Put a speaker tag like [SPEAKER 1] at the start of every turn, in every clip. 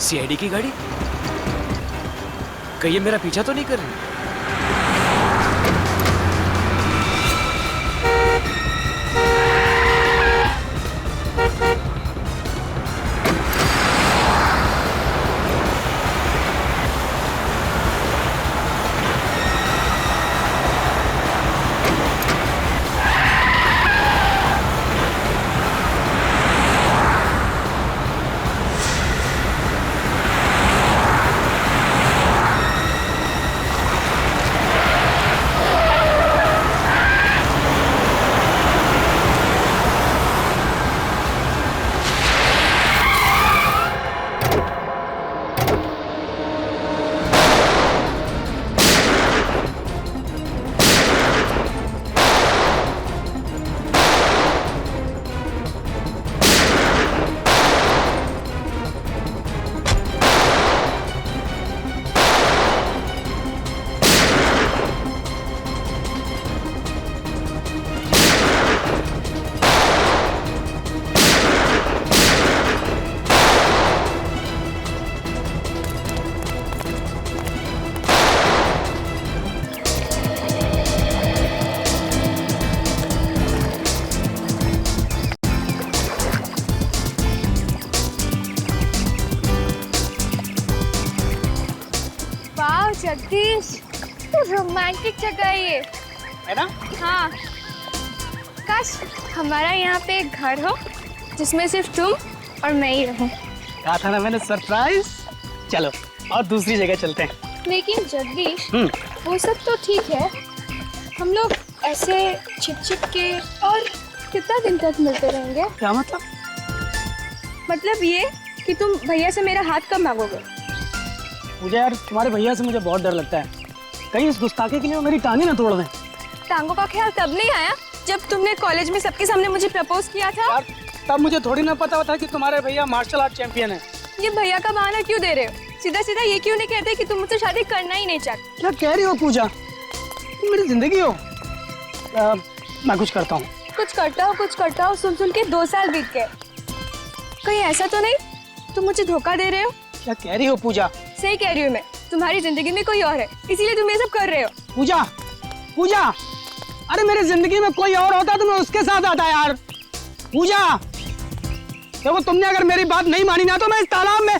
[SPEAKER 1] CID की गाड़ी? कहीं ये मेरा पीछा तो नहीं कर रही?
[SPEAKER 2] जगदीश, तो रोमांटिक जगह है ये,
[SPEAKER 3] है ना?
[SPEAKER 2] हाँ, काश हमारा यहाँ पे एक घर हो जिसमें सिर्फ तुम और मैं ही रहूं।
[SPEAKER 3] कहा था ना मैंने, सरप्राइज। चलो और दूसरी जगह चलते हैं।
[SPEAKER 2] लेकिन जगदीश, वो सब तो ठीक है, हम लोग ऐसे छिप के और कितना दिन तक मिलते रहेंगे?
[SPEAKER 3] क्या मतलब?
[SPEAKER 2] मतलब ये कि तुम भैया से मेरा हाथ कब मांगोगे?
[SPEAKER 3] मुझे यार तुम्हारे भैया से मुझे बहुत डर लगता है, कहीं इस गुस्ताखी के लिए वो मेरी टांगे ना तोड़ दें।
[SPEAKER 2] टांगों का ख्याल तब नहीं आया जब तुमने कॉलेज में सबके सामने मुझे प्रपोज किया था।
[SPEAKER 3] यार तब मुझे थोड़ी ना पता था कि तुम्हारे भैया मार्शल आर्ट चैंपियन है।
[SPEAKER 2] ये भैया का बहाना क्यों दे रहे हो? सीधा सीधा ये क्यों नहीं कहते कि तुम मुझसे शादी करना ही नहीं चाहते?
[SPEAKER 3] क्या कह रही हो पूजा? तुम मेरी जिंदगी हो। मैं कुछ करता हूँ।
[SPEAKER 2] कुछ करता हूँ सुन के 2 साल बीत गए। कहीं ऐसा तो नहीं तुम मुझे धोखा दे रहे हो?
[SPEAKER 3] क्या कह रही हो पूजा?
[SPEAKER 2] सही कह रही हूँ मैं, तुम्हारी जिंदगी में कोई और है, इसीलिए तुम ये सब कर रहे हो।
[SPEAKER 3] पूजा, अरे मेरी जिंदगी में कोई और होता तो मैं उसके साथ आता यार। पूजा, देखो तुमने अगर मेरी बात नहीं मानी ना तो मैं इस तालाब में।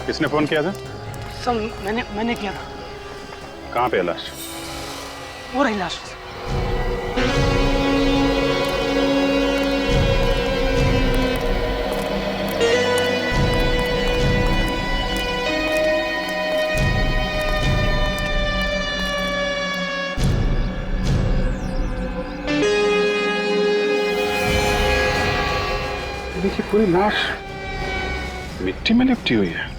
[SPEAKER 4] किसने फोन किया था?
[SPEAKER 3] सब मैंने किया था।
[SPEAKER 4] कहाँ पे है लाश?
[SPEAKER 3] वो रही लाश।
[SPEAKER 4] देखिए पूरी लाश मिट्टी में लिपटी हुई है।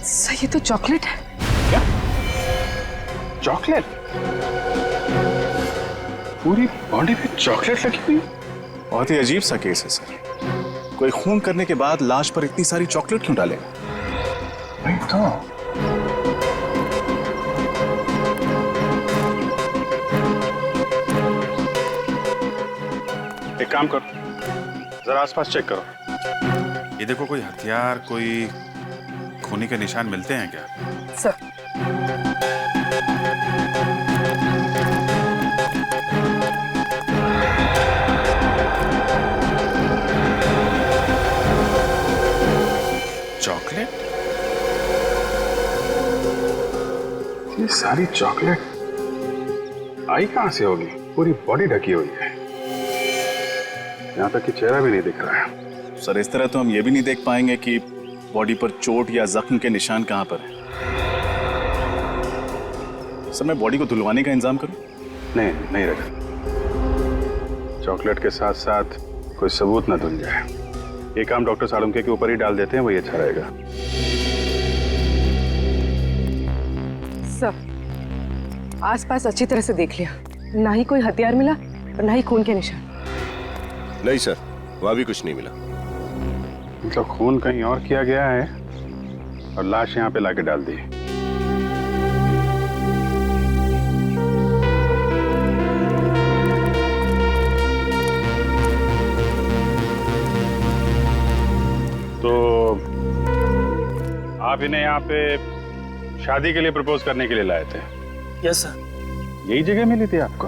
[SPEAKER 5] सर ये तो चॉकलेट है।
[SPEAKER 4] क्या? चॉकलेट? पूरी बॉडी पे चॉकलेट लगी हुई?
[SPEAKER 6] बहुत ही अजीब सा केस है सर। कोई खून करने के बाद लाश पर इतनी सारी चॉकलेट क्यों डालेगा?
[SPEAKER 4] नहीं तो एक काम करो, जरा आसपास चेक करो।
[SPEAKER 7] ये देखो, कोई हथियार, कोई खूनी के निशान मिलते हैं क्या?
[SPEAKER 5] सर
[SPEAKER 4] सारी चॉकलेट आई कहां से होगी? पूरी बॉडी ढकी हुई है, यहाँ तक कि चेहरा भी नहीं दिख रहा है।
[SPEAKER 6] सर इस तरह तो हम ये भी नहीं देख पाएंगे कि बॉडी पर चोट या जख्म के निशान कहाँ पर है। सर मैं बॉडी को धुलवाने का इंतजाम करूं?
[SPEAKER 4] नहीं नहीं रखा, चॉकलेट के साथ साथ कोई सबूत ना धुल जाए। ये काम डॉक्टर सालुंके के ऊपर ही डाल देते हैं, वही अच्छा रहेगा।
[SPEAKER 1] सर आसपास अच्छी तरह से देख लिया, ना ही कोई हथियार मिला और ना ही खून के निशान।
[SPEAKER 5] नहीं सर, वहां भी कुछ नहीं मिला।
[SPEAKER 4] मतलब खून कहीं और किया गया है और लाश यहाँ पे लाके डाल दी। तो आप इन्हें यहाँ पे शादी के लिए प्रपोज करने के लिए लाए थे?
[SPEAKER 3] Yes sir.
[SPEAKER 4] यही जगह मिली थी आपको?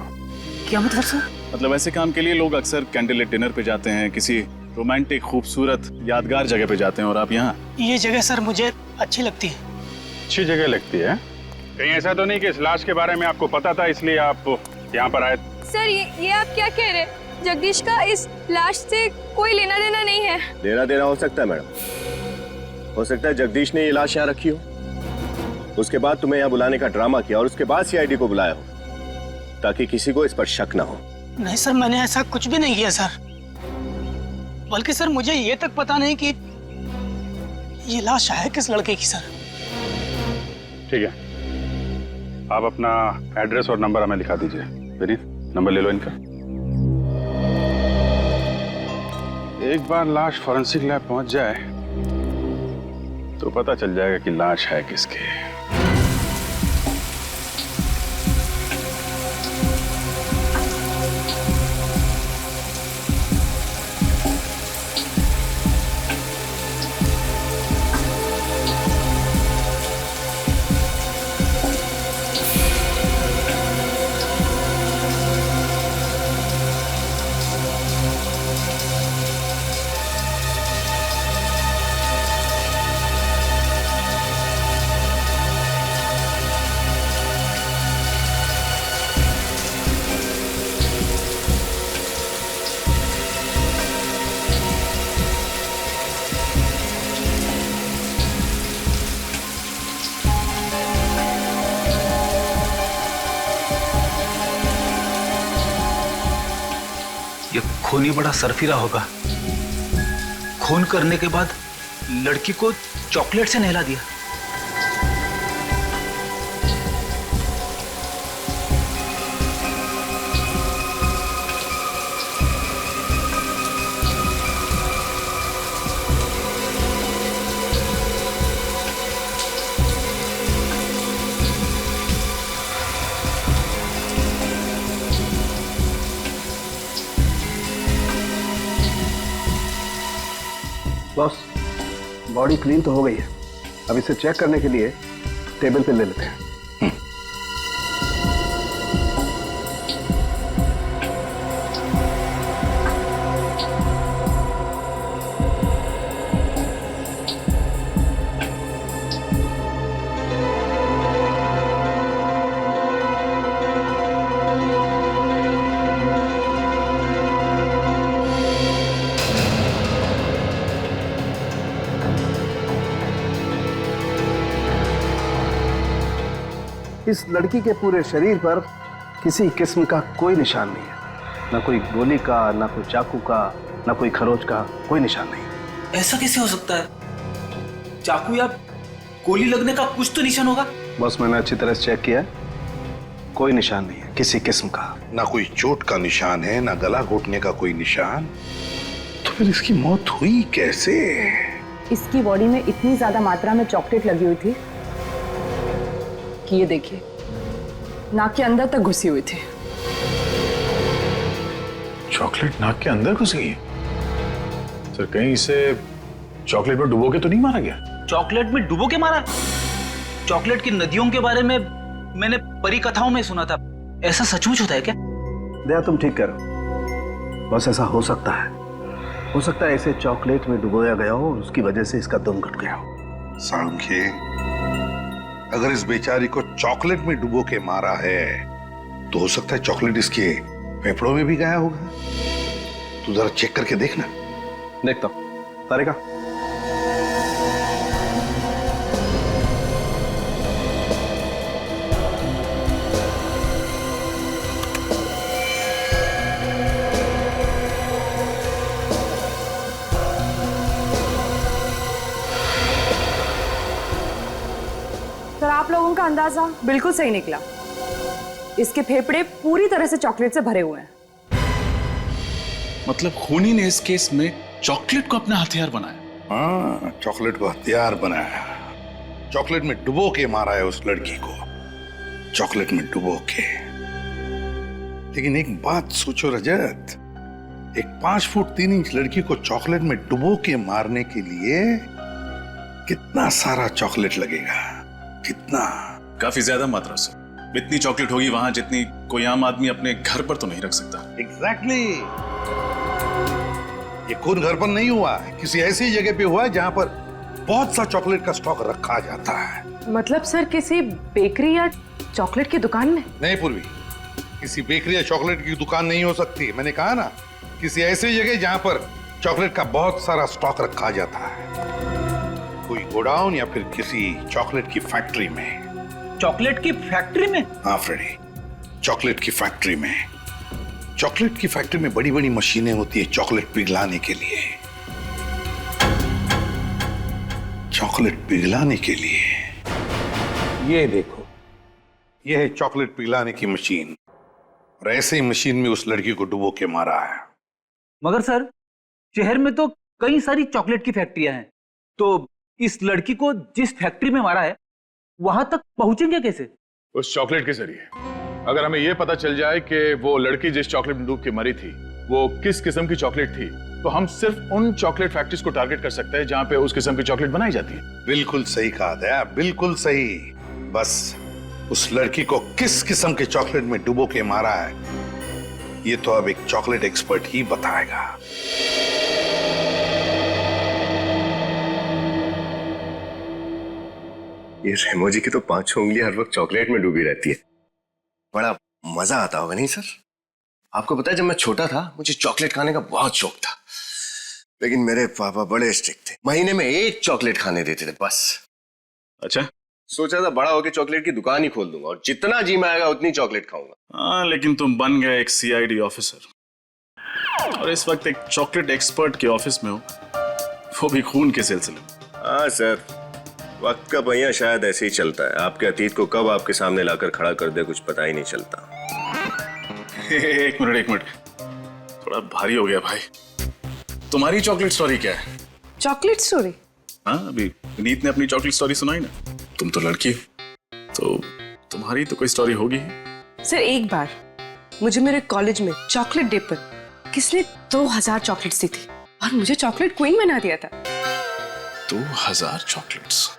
[SPEAKER 3] क्या मतलब सर?
[SPEAKER 6] मतलब ऐसे काम के लिए लोग अक्सर कैंडललाइट डिनर पे जाते हैं, किसी रोमांटिक खूबसूरत यादगार जगह पे जाते हैं, और आप यहाँ?
[SPEAKER 3] ये जगह सर मुझे अच्छी लगती है।
[SPEAKER 4] अच्छी जगह लगती है? कहीं ऐसा तो नहीं कि इस लाश के बारे में आपको पता था इसलिए आप यहाँ पर आए?
[SPEAKER 2] सर ये आप क्या कह रहे हैं? जगदीश का इस लाश से कोई लेना देना नहीं है।
[SPEAKER 5] लेना देना हो सकता है मैडम, हो सकता है जगदीश ने ये लाश यहाँ रखी हो, उसके बाद तुम्हें यहाँ बुलाने का ड्रामा किया और उसके बाद सीआईडी को बुलाया हो ताकि किसी को इस पर शक ना हो।
[SPEAKER 3] नहीं सर, मैंने ऐसा कुछ भी नहीं किया सर। बल्कि सर मुझे ये तक पता नहीं कि ये लाश है किस लड़के की सर।
[SPEAKER 4] ठीक है, आप अपना एड्रेस और नंबर हमें लिखा दीजिए। विनीत, नंबर ले लो इनका। एक बार लाश फॉरेंसिक लैब पहुंच जाए तो पता चल जाएगा कि लाश है किसकी।
[SPEAKER 8] ये खूनी बड़ा सरफिरा होगा। खून करने के बाद लड़की को चॉकलेट से नहला दिया।
[SPEAKER 9] बॉस, बॉडी क्लीन तो हो गई है, अब इसे चेक करने के लिए टेबल पे ले लेते हैं। इस लड़की के पूरे शरीर पर किसी किस्म का कोई निशान नहीं है, ना कोई गोली का, ना कोई चाकू का, ना कोई खरोच का, कोई निशान नहीं।
[SPEAKER 8] ऐसा कैसे हो सकता है? चाकू या गोली लगने का कुछ तो निशान होगा।
[SPEAKER 9] बॉस, मैंने अच्छी तरह से चेक किया, कोई निशान नहीं है किसी किस्म का।
[SPEAKER 10] ना कोई चोट का निशान है, ना गला घोटने का कोई निशान। तो फिर इसकी मौत हुई कैसे?
[SPEAKER 1] इसकी बॉडी में इतनी ज्यादा मात्रा में चॉकलेट लगी हुई थी कि ये देखिए नाक के अंदर तक घुसी हुई थी।
[SPEAKER 6] चॉकलेट नाक के अंदर घुस गई? सर कहीं इसे चॉकलेट में डुबो के तो नहीं मारा गया?
[SPEAKER 8] चॉकलेट में डुबो के मारा? चॉकलेट की नदियों के बारे में मैंने परी कथाओं में सुना था, ऐसा सचमुच होता है क्या?
[SPEAKER 9] दया, तुम ठीक करो। बस ऐसा हो सकता है, इसे चॉकलेट में डुबोया गया हो और उसकी वजह से इसका दम घुट गया हो।
[SPEAKER 10] सालुंखे, अगर इस बेचारी को चॉकलेट में डुबो के मारा है तो हो सकता है चॉकलेट इसके फेफड़ों में भी गया होगा। तू जरा चेक करके देखना।
[SPEAKER 9] देखता हूं। तारिका,
[SPEAKER 1] सर आप लोगों का अंदाजा बिल्कुल सही निकला। इसके फेफड़े पूरी तरह से चॉकलेट से भरे हुए हैं।
[SPEAKER 6] मतलब खूनी ने इस केस में चॉकलेट को अपना हथियार बनाया।
[SPEAKER 10] हाँ, चॉकलेट को हथियार बनाया। चॉकलेट में डुबो के मारा है उस लड़की को, चॉकलेट में डुबो के। लेकिन एक बात सोचो रजत, एक 5 फुट 3 इंच लड़की को चॉकलेट में डुबो के मारने के लिए कितना सारा चॉकलेट लगेगा? कितना?
[SPEAKER 6] काफी ज्यादा मात्रा से। इतनी चॉकलेट होगी वहां जितनी कोई आम आदमी अपने घर पर तो नहीं रख सकता।
[SPEAKER 10] एग्जैक्टली। ये खून घर पर नहीं हुआ है, किसी ऐसी जगह पे हुआ है जहां पर बहुत सा चॉकलेट का स्टॉक रखा जाता है।
[SPEAKER 1] मतलब सर किसी बेकरी या चॉकलेट की दुकान में?
[SPEAKER 10] नहीं पूर्वी, किसी बेकरी या चॉकलेट की दुकान नहीं हो सकती। मैंने कहा ना, किसी ऐसी जगह जहां पर चॉकलेट का बहुत सारा स्टॉक रखा जाता है। कोई गोडाउन या फिर किसी चॉकलेट की फैक्ट्री में।
[SPEAKER 8] चॉकलेट की फैक्ट्री में?
[SPEAKER 10] हाँ फ्रेडी, चॉकलेट की फैक्ट्री में। चॉकलेट की फैक्ट्री में बड़ी बड़ी मशीनें होती है चॉकलेट पिघलाने के लिए। चॉकलेट पिघलाने के लिए। ये देखो, ये है चॉकलेट पिघलाने की मशीन, और ऐसे ही मशीन में उस लड़की को डुबो के मारा है।
[SPEAKER 8] मगर सर, शहर में तो कई सारी चॉकलेट की फैक्ट्रियां हैं, तो इस लड़की को जिस फैक्ट्री में मारा है वहां तक पहुंचेंगे कैसे?
[SPEAKER 6] उस चॉकलेट के जरिए। अगर हमें यह पता चल जाए कि वो लड़की जिस चॉकलेट में डूब के मरी थी वो किस किस्म की चॉकलेट थी, तो हम सिर्फ उन चॉकलेट फैक्ट्रीज को टारगेट कर सकते हैं जहां पे उस किस्म की चॉकलेट बनाई जाती है।
[SPEAKER 10] बिल्कुल सही कहा दया, बिल्कुल सही। बस उस लड़की को किस किस्म के चॉकलेट में डुबो के मारा है, ये तो अब एक चॉकलेट एक्सपर्ट ही बताएगा।
[SPEAKER 5] ये रेमो जी की तो 5 उंगलियां हर वक्त चॉकलेट में डूबी रहती है। बड़ा मजा आता होगा नहीं सर? आपको पता है, जब मैं छोटा था मुझे चॉकलेट खाने का बहुत शौक था, लेकिन मेरे पापा बड़े स्ट्रिक्ट थे। महीने में 1 चॉकलेट खाने देते थे बस।
[SPEAKER 6] अच्छा,
[SPEAKER 5] सोचा था बड़ा होकर चॉकलेट की दुकान ही खोल दूंगा और जितना जी में आएगा उतनी चॉकलेट खाऊंगा।
[SPEAKER 6] हाँ, लेकिन तुम बन गए एक CID ऑफिसर और इस वक्त एक चॉकलेट एक्सपर्ट के ऑफिस में हो, वो भी खून के सिलसिले में।
[SPEAKER 5] हाँ सर, वक्त का पहिया शायद ऐसे ही चलता है। आपके अतीत को कब आपके सामने लाकर खड़ा कर दे कुछ पता ही नहीं चलता।
[SPEAKER 6] एक मिनट, थोड़ा भारी हो गया भाई। तुम्हारी चॉकलेट स्टोरी क्या है?
[SPEAKER 1] Chocolate story?
[SPEAKER 6] हाँ, अभी नीत ने अपनी चॉकलेट स्टोरी सुनाई ना। तुम तो लड़की हो, तो तुम्हारी तो कोई स्टोरी होगी।
[SPEAKER 11] सर एक बार मुझे मेरे कॉलेज में चॉकलेट डे पर किसने 2000 चॉकलेट्स दी थी और मुझे चॉकलेट क्वीन बना दिया था।
[SPEAKER 6] 2000 चॉकलेट्स?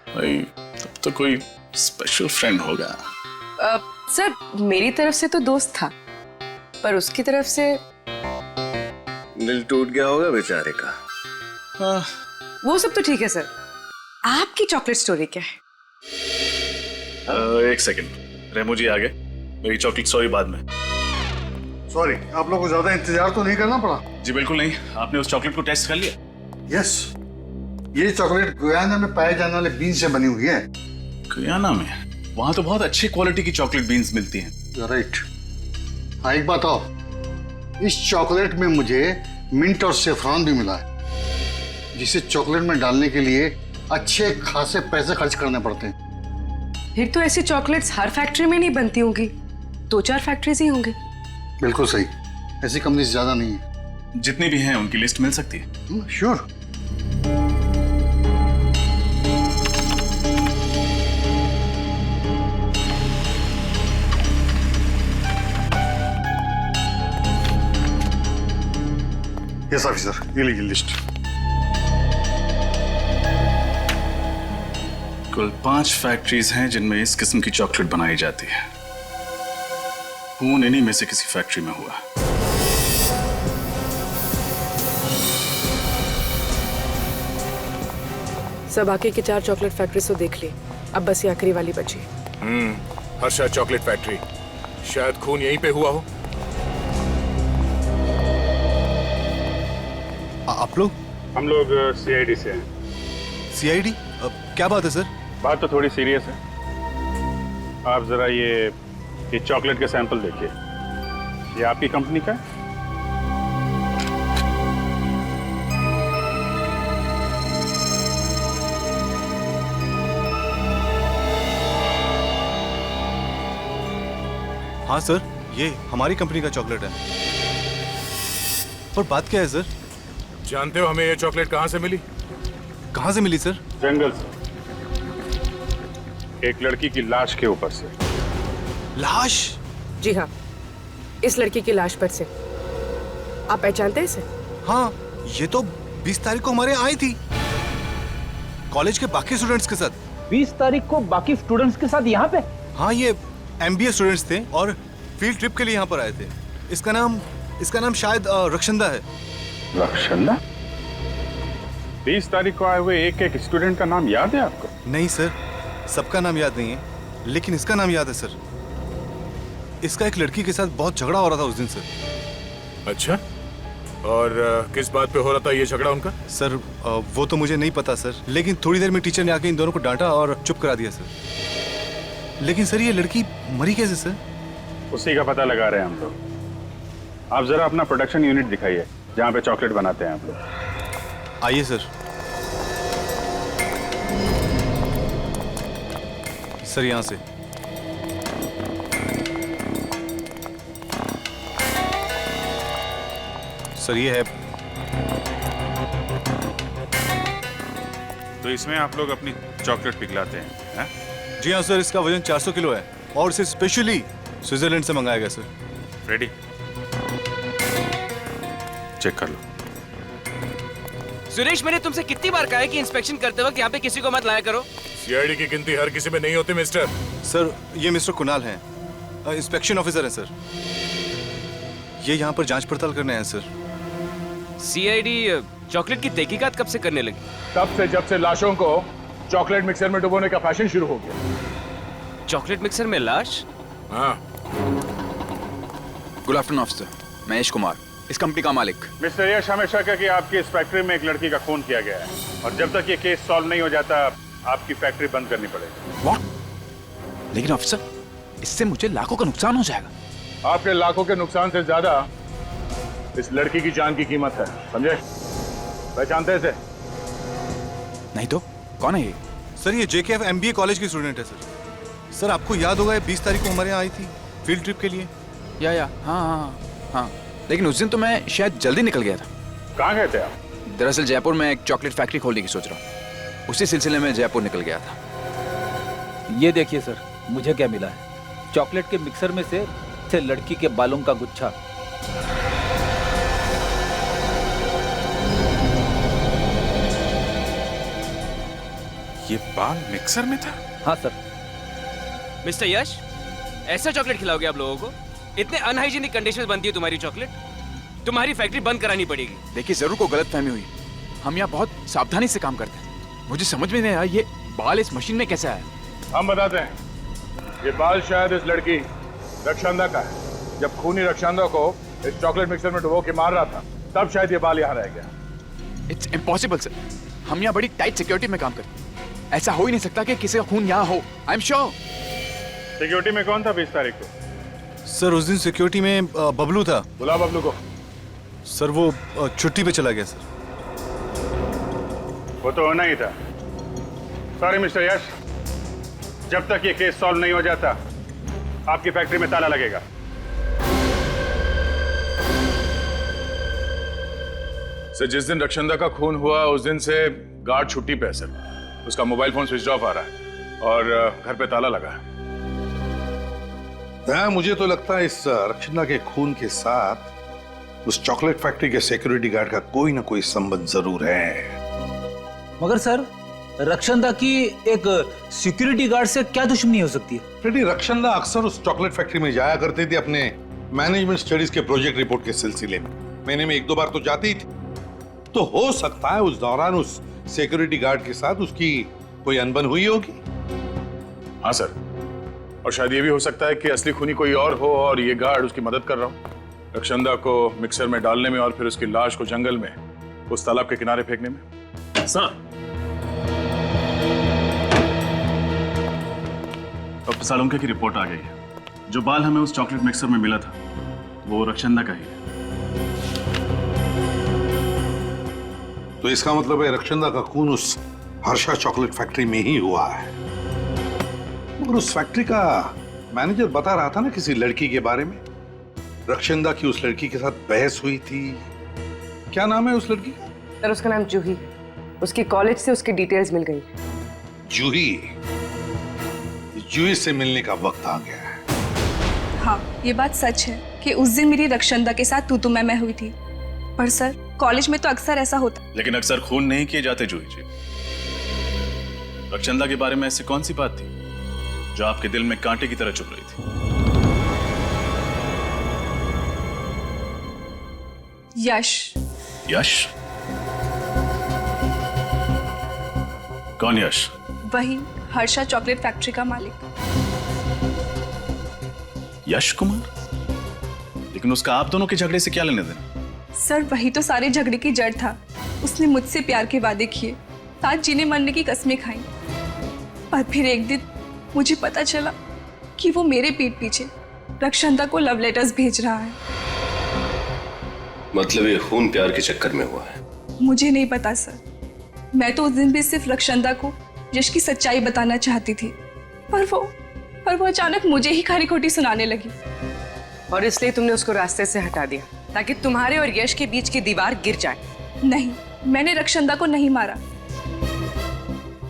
[SPEAKER 6] भाई तब तो कोई स्पेशल फ्रेंड होगा।
[SPEAKER 11] सर मेरी तरफ से तो दोस्त था, पर उसकी तरफ से
[SPEAKER 5] दिल टूट गया होगा बेचारे का।
[SPEAKER 6] हाँ,
[SPEAKER 11] वो सब तो ठीक है सर, आपकी चॉकलेट स्टोरी क्या है?
[SPEAKER 6] एक सेकंड, रेमो जी आ गए, मेरी चॉकलेट स्टोरी बाद में।
[SPEAKER 12] सॉरी, आप लोगों को ज्यादा इंतजार तो नहीं करना पड़ा?
[SPEAKER 6] जी बिल्कुल नहीं। आपने उस चॉकलेट को टेस्ट कर लिया?
[SPEAKER 12] यस, ये चॉकलेट गुयाना में पाए जाने वाले बीन से बनी हुई है।
[SPEAKER 6] गुयाना में? वहां तो बहुत अच्छी क्वालिटी की चॉकलेट बीन्स मिलती हैं।
[SPEAKER 12] राइट। हाँ एक बात और, इस चॉकलेट में मुझे मिंट और सेफ्रॉन भी मिला है, जिसे चॉकलेट में डालने के लिए अच्छे खासे पैसे खर्च करने पड़ते हैं।
[SPEAKER 11] फिर तो ऐसी चॉकलेट्स हर फैक्ट्री में नहीं बनती होंगी, 2-4 फैक्ट्रीज ही होंगी।
[SPEAKER 12] बिल्कुल सही, ऐसी कंपनीज ज्यादा नहीं है।
[SPEAKER 6] जितनी भी हैं उनकी लिस्ट मिल सकती है?
[SPEAKER 12] श्योर। यस ऑफिसर, ये लीजिए लिस्ट।
[SPEAKER 6] कुल 5 फैक्ट्रीज हैं जिनमें इस किस्म की चॉकलेट बनाई जाती है। खून इन्हीं में से किसी फैक्ट्री में हुआ।
[SPEAKER 11] सब आके की 4 चॉकलेट फैक्ट्रीज को देख ली, अब बस ये आखिरी वाली बची।
[SPEAKER 6] हर्षा चॉकलेट फैक्ट्री, शायद खून यहीं पे हुआ हो।
[SPEAKER 7] आप लोग?
[SPEAKER 4] हम लोग सीआईडी से हैं।
[SPEAKER 7] सीआईडी? क्या बात है सर?
[SPEAKER 4] बात तो थोड़ी सीरियस है। आप जरा ये चॉकलेट के सैंपल देखिए। ये आपकी कंपनी का है?
[SPEAKER 7] हाँ सर, ये हमारी कंपनी का चॉकलेट है। पर बात क्या है सर?
[SPEAKER 6] जानते हो हमें ये चॉकलेट कहाँ से मिली?
[SPEAKER 7] कहाँ से मिली सर?
[SPEAKER 4] जंगल से, एक लड़की की लाश के ऊपर से।
[SPEAKER 7] लाश?
[SPEAKER 11] जी हाँ, इस लड़की की लाश पर से। आप पहचानते हैं इसे?
[SPEAKER 7] हाँ, ये तो 20 तारीख को हमारे यहाँ आई थी, कॉलेज के बाकी स्टूडेंट्स के साथ।
[SPEAKER 8] 20 तारीख को बाकी स्टूडेंट्स के साथ यहाँ पे?
[SPEAKER 7] हाँ, ये MBA स्टूडेंट्स थे और फील्ड ट्रिप के लिए यहाँ पर आए थे। इसका नाम शायद रक्षंदा है।
[SPEAKER 4] रक्षंदा? 20 तारीख को आए हुए एक स्टूडेंट का नाम याद है आपको?
[SPEAKER 7] नहीं सर, सबका नाम याद नहीं है, लेकिन इसका नाम याद है सर। इसका एक लड़की के साथ बहुत झगड़ा हो रहा था उस दिन सर।
[SPEAKER 6] अच्छा, और किस बात पे हो रहा था ये झगड़ा उनका?
[SPEAKER 7] सर वो तो मुझे नहीं पता सर, लेकिन थोड़ी देर में टीचर ने आके इन दोनों को डांटा और चुप करा दिया सर। लेकिन सर ये लड़की मरी कैसे सर?
[SPEAKER 4] उसी का पता लगा रहे हैं हम लोग। आप जरा अपना प्रोडक्शन यूनिट दिखाइए जहाँ पे चॉकलेट बनाते हैं आप लोग।
[SPEAKER 7] आइए सर। सर यहाँ से। सर ये है। तो इसमें आप लोग अपनी चॉकलेट पिघलाते हैं? जी हाँ सर, इसका वजन 400 किलो है और इसे स्पेशली स्विट्जरलैंड से मंगाया गया सर। रेडी? चेक कर लो।
[SPEAKER 13] सुरेश, मैंने तुमसे कितनी बार कहा है कि इंस्पेक्शन करते वक्त यहाँ पे किसी को मत लाया करो।
[SPEAKER 6] सीआईडी की गिनती हर किसी में नहीं होती मिस्टर।
[SPEAKER 7] सर ये मिस्टर कुणाल हैं, इंस्पेक्शन ऑफिसर हैं सर। ये यहाँ पर जांच पड़ताल करने आए हैं सर।
[SPEAKER 13] सीआईडी चॉकलेट की तहकीकात कब से करने लगी?
[SPEAKER 6] तब से जब से लाशों को चॉकलेट मिक्सर में डुबोने का फैशन शुरू हो गया।
[SPEAKER 13] चॉकलेट मिक्सर में लाश?
[SPEAKER 6] हाँ।
[SPEAKER 14] गुड आफ्टरनून ऑफिसर, मैं यश कुमार, इस कंपनी का मालिक।
[SPEAKER 4] मिस्टर यश, हमें शक है कि आपकी इस फैक्ट्री में एक लड़की का खून किया गया है और जब तक ये केस सॉल्व नहीं हो जाता आपकी फैक्ट्री बंद करनी पड़ेगी।
[SPEAKER 14] व्हाट? लेकिन ऑफिसर, इससे मुझे लाखों का नुकसान हो जाएगा।
[SPEAKER 4] आपके लाखों के नुकसान से ज्यादा इस लड़की की जान की कीमत है, समझे? पहचानते इसे?
[SPEAKER 14] नहीं तो कौन है ये?
[SPEAKER 7] सर ये JKF MBA कॉलेज की स्टूडेंट है सर। सर आपको याद होगा ये 20 तारीख को हमारे यहाँ आई थी फील्ड ट्रिप के लिए।
[SPEAKER 14] हाँ, लेकिन उस दिन तो मैं शायद जल्दी निकल गया था।
[SPEAKER 4] कहाँ गए थे आप?
[SPEAKER 14] दरअसल जयपुर में एक चॉकलेट फैक्ट्री खोलने की सोच रहा हूँ, उसी सिलसिले में जयपुर निकल गया था।
[SPEAKER 8] ये देखिए सर, मुझे क्या मिला है। चॉकलेट के मिक्सर में से लड़की के बालों का गुच्छा।
[SPEAKER 7] ये बाल मिक्सर में था?
[SPEAKER 8] हाँ सर।
[SPEAKER 13] मिस्टर यश, ऐसा चॉकलेट खिलाओगे आप लोगों को? इतने अनहाइजीनिक कंडीशन बनती है तुम्हारी चॉकलेट, तुम्हारी फैक्ट्री बंद करानी पड़ेगी।
[SPEAKER 14] देखिए जरूर को गलतफहमी हुई, हम यहाँ बहुत सावधानी से काम करते हैं। मुझे समझ में नहीं आया ये बाल इस मशीन में कैसे आया।
[SPEAKER 4] हम बताते हैं। ये बाल शायद इस लड़की रक्षांदा का है। जब खूनी रक्षांदा को इस चॉकलेट मिक्सर में डुबो के मार रहा था तब शायद ये बाल यहाँ रह गया।
[SPEAKER 14] इट्स इम्पॉसिबल सर, हम यहाँ बड़ी टाइट सिक्योरिटी में काम करते हैं, ऐसा हो ही नहीं सकता कि किसी का खून यहाँ हो। I am sure.
[SPEAKER 4] सिक्योरिटी में कौन था 20 तारीख को?
[SPEAKER 7] सर उस दिन सिक्योरिटी में बबलू था।
[SPEAKER 4] बुला बबलू को।
[SPEAKER 7] सर वो छुट्टी पे चला गया सर।
[SPEAKER 4] वो तो होना ही था। सॉरी मिस्टर यश, जब तक ये केस सॉल्व नहीं हो जाता आपकी फैक्ट्री में ताला लगेगा।
[SPEAKER 6] सर जिस दिन रक्षंदा का खून हुआ उस दिन से गार्ड छुट्टी पे है सर। उसका मोबाइल फोन स्विच ऑफ आ रहा है और घर पे ताला लगा है।
[SPEAKER 10] मुझे तो लगता है इस रक्षंदा के खून के साथ उस चॉकलेट फैक्ट्री के सिक्योरिटी गार्ड का कोई ना कोई संबंध जरूर है।
[SPEAKER 8] मगर सर रक्षंदा की एक सिक्योरिटी गार्ड से क्या दुश्मनी हो सकती है?
[SPEAKER 10] फ्रेडी, रक्षंदा अक्सर उस चॉकलेट फैक्ट्री में जाया करती थी अपने मैनेजमेंट स्टडीज के प्रोजेक्ट रिपोर्ट के सिलसिले में। महीने में 1-2 बार तो जाती थी। तो हो सकता है उस दौरान उस सिक्योरिटी गार्ड के साथ उसकी कोई अनबन हुई होगी।
[SPEAKER 6] हाँ सर, और शायद ये भी हो सकता है कि असली खूनी कोई और हो और ये गार्ड उसकी मदद कर रहा हो रक्षंदा को मिक्सर में डालने में और फिर उसकी लाश को जंगल में उस तालाब के किनारे फेंकने में।
[SPEAKER 15] सर, अब सालुंके की रिपोर्ट आ गई है। जो बाल हमें उस चॉकलेट मिक्सर में मिला था वो रक्षंदा का ही है।
[SPEAKER 10] तो इसका मतलब है रक्षंदा का खून उस हर्षा चॉकलेट फैक्ट्री में ही हुआ है। मगर उस फैक्ट्री का मैनेजर बता रहा था ना किसी लड़की के बारे में, रक्षंदा की उस लड़की के साथ बहस हुई थी। क्या नाम है उस लड़की का?
[SPEAKER 11] सर उसका नाम जूही। उसकी कॉलेज से उसकी डिटेल्स मिल गई।
[SPEAKER 10] जूही? जूही से मिलने का वक्त आ गया है।
[SPEAKER 2] हाँ, ये बात सच है कि उस दिन मेरी रक्षंदा के साथ तू मैं हुई थी। पर सर, कॉलेज में तो अक्सर ऐसा होता।
[SPEAKER 15] लेकिन अक्सर खून नहीं किए जाते जूही जी। रक्षंदा के बारे में ऐसी कौन सी बात थी जो आपके दिल में कांटे की तरह चुभ रही थी?
[SPEAKER 2] यश।
[SPEAKER 15] यश? कौन यश?
[SPEAKER 2] वही हर्षा चॉकलेट फैक्ट्री का मालिक।
[SPEAKER 15] यश कुमार? लेकिन उसका आप दोनों के झगड़े से क्या लेने देना?
[SPEAKER 2] सर वही तो सारे झगड़े की जड़ था। उसने मुझसे प्यार के वादे किए, साथ जीने मरने की कस्में खाई। पर फिर एक दिन मुझे पता चला कि वो मेरे पीठ पीछे रक्षंदा को लव लेटर्स भेज रहा है।
[SPEAKER 5] मतलब ये खून प्यार के चक्कर में हुआ है?
[SPEAKER 2] मुझे नहीं पता सर। मैं तो उस दिन भी सिर्फ रक्षंदा को यश की सच्चाई बताना चाहती थी, पर वो अचानक मुझे ही खरी खोटी सुनाने लगी।
[SPEAKER 11] और इसलिए तुमने उसको रास्ते से हटा दिया ताकि तुम्हारे और यश के बीच की दीवार गिर जाए।
[SPEAKER 2] नहीं, मैंने रक्षंदा को नहीं मारा।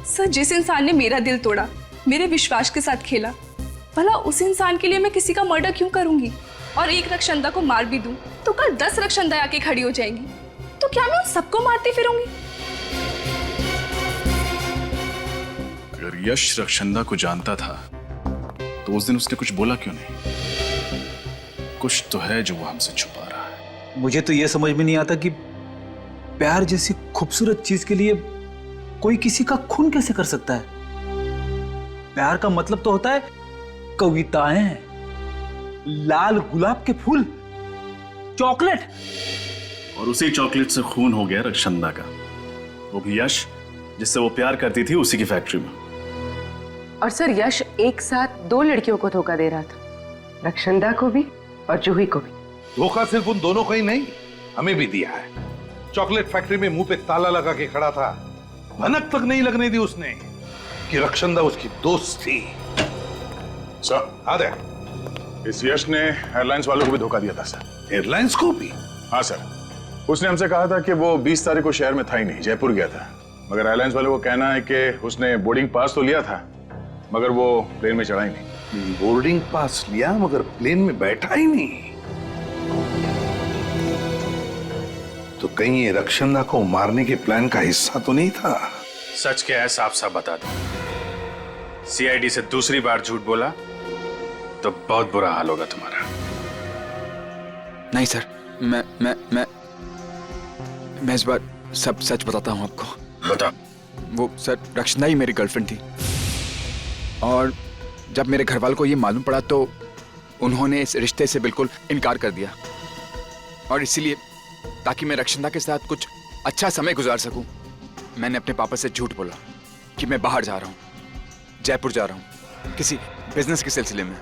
[SPEAKER 2] सर, जिस इंसान ने मेरा दिल तोड़ा, मेरे विश्वास के साथ खेला, भला उस इंसान के लिए मैं किसी का मर्डर क्यों करूंगी? और एक रक्षंदा को मार भी दूं तो कल 10 रक्षंदा आके खड़ी हो जाएंगी। तो क्या मैं उन सबको मारती फिरूंगी?
[SPEAKER 15] अगर यश रक्षंदा को जानता था तो उस दिन उसने कुछ बोला क्यों नहीं? कुछ तो है जो वो हमसे छुपा रहा है।
[SPEAKER 8] मुझे तो यह समझ में नहीं आता कि प्यार जैसी खूबसूरत चीज के लिए कोई किसी का खून कैसे कर सकता है। प्यार का मतलब तो होता है कविताएं, लाल गुलाब के फूल, चॉकलेट।
[SPEAKER 15] और उसी चॉकलेट से खून हो गया रक्षंदा का, वो भी यश जिससे वो प्यार करती थी उसी की फैक्ट्री में।
[SPEAKER 11] और सर, यश एक साथ 2 लड़कियों को धोखा दे रहा था, रक्षंदा को भी और जूही को भी।
[SPEAKER 10] धोखा सिर्फ उन दोनों को ही नहीं, हमें भी दिया है। चॉकलेट फैक्ट्री में मुंह पे ताला लगा के खड़ा था, भनक तक नहीं लगने दी उसने कि रक्षंदा उसकी दोस्त थी।
[SPEAKER 6] सर,
[SPEAKER 10] आदे,
[SPEAKER 6] इस यश ने एयरलाइंस वालों को भी धोखा दिया था सर।
[SPEAKER 10] एयरलाइंस को भी?
[SPEAKER 6] हाँ सर, उसने हमसे कहा था कि वो 20 तारीख को शहर में था ही नहीं, जयपुर गया था। मगर एयरलाइंस वाले को कहना है कि उसने बोर्डिंग पास तो लिया था मगर वो प्लेन में चढ़ा ही नहीं।
[SPEAKER 10] बोर्डिंग पास लिया मगर प्लेन में बैठा ही नहीं? तो कहीं ये रक्षंदा को मारने के प्लान का हिस्सा तो नहीं था?
[SPEAKER 6] सच क्या है साफ साफ बता दो। सीआईडी से दूसरी बार झूठ बोला तो बहुत बुरा हाल होगा तुम्हारा।
[SPEAKER 14] नहीं सर, मैं इस बार सब सच बताता हूं आपको।
[SPEAKER 6] बता।
[SPEAKER 14] वो सर, रक्षंदा ही मेरी गर्लफ्रेंड थी और जब मेरे घर वालों को ये मालूम पड़ा तो उन्होंने इस रिश्ते से बिल्कुल इनकार कर दिया। और इसीलिए ताकि मैं रक्षंदा के साथ कुछ अच्छा समय गुजार सकूं, मैंने अपने पापा से झूठ बोला कि मैं बाहर जा रहा हूं, जयपुर जा रहा हूं किसी बिजनेस के सिलसिले में।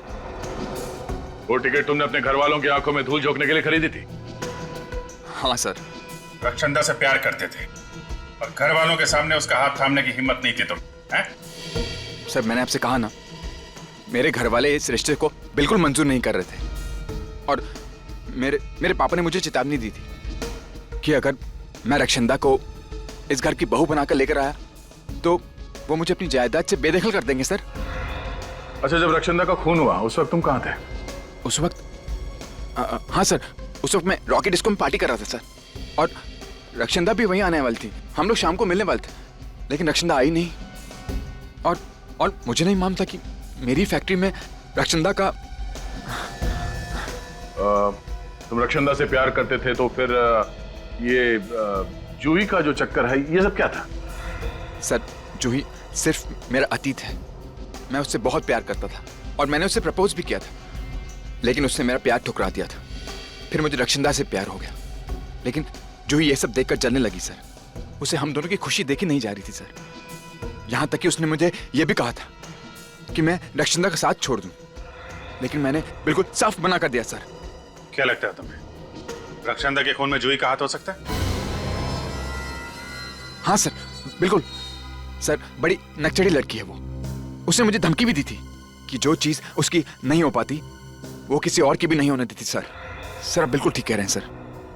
[SPEAKER 6] वो टिकट तुमने अपने घर वालों की आंखों में धूल झोंकने के लिए खरीदी थी?
[SPEAKER 14] हाँ सर।
[SPEAKER 6] रक्षंदा से प्यार करते थे और घर वालों के सामने उसका हाथ थामने की हिम्मत नहीं थी तुम, हैं?
[SPEAKER 14] सर, मैंने आपसे कहा ना, मेरे घर वाले इस रिश्ते को बिल्कुल मंजूर नहीं कर रहे थे। और मेरे पापा ने मुझे चेतावनी दी थी कि अगर मैं रक्षंदा को इस घर की बहू बनाकर लेकर आया तो वो मुझे अपनी जायदाद से बेदखल कर देंगे सर।
[SPEAKER 6] अच्छा, जब रक्षंदा का खून हुआ उस वक्त तुम कहाँ थे?
[SPEAKER 14] उस वक्त हाँ सर, उस वक्त मैं रॉकेट डिस्को में पार्टी कर रहा था सर, और रक्षंदा भी वहीं आने वाली थी। हम लोग शाम को मिलने वाले थे लेकिन रक्षंदा आई नहीं। और मुझे नहीं मालूम था कि मेरी फैक्ट्री में रक्षंदा का।
[SPEAKER 6] तुम रक्षंदा से प्यार करते थे तो फिर ये जूही का जो चक्कर है ये सब क्या था?
[SPEAKER 14] सर, जूही सिर्फ मेरा अतीत है मैं उससे बहुत प्यार करता था और मैंने उससे प्रपोज भी किया था, लेकिन उसने मेरा प्यार ठुकरा दिया था। फिर मुझे रक्षंदा से प्यार हो गया, लेकिन जूही ये सब देखकर जलने लगी सर। उसे हम दोनों की खुशी देखी नहीं जा रही थी सर। यहाँ तक कि उसने मुझे यह भी कहा था कि मैं रक्षंदा का साथ छोड़ दूं, लेकिन मैंने बिल्कुल साफ मना कर दिया सर।
[SPEAKER 6] क्या लगता है तुम्हें, रक्षंदा के खून में जूही का हाथ हो सकता है?
[SPEAKER 14] हाँ सर, बिल्कुल सर। बड़ी नकचड़ी लड़की है वो। उसने मुझे धमकी भी दी थी कि जो चीज उसकी नहीं हो पाती वो किसी और की भी नहीं होने देती सर। सर आप बिल्कुल ठीक कह रहे हैं सर।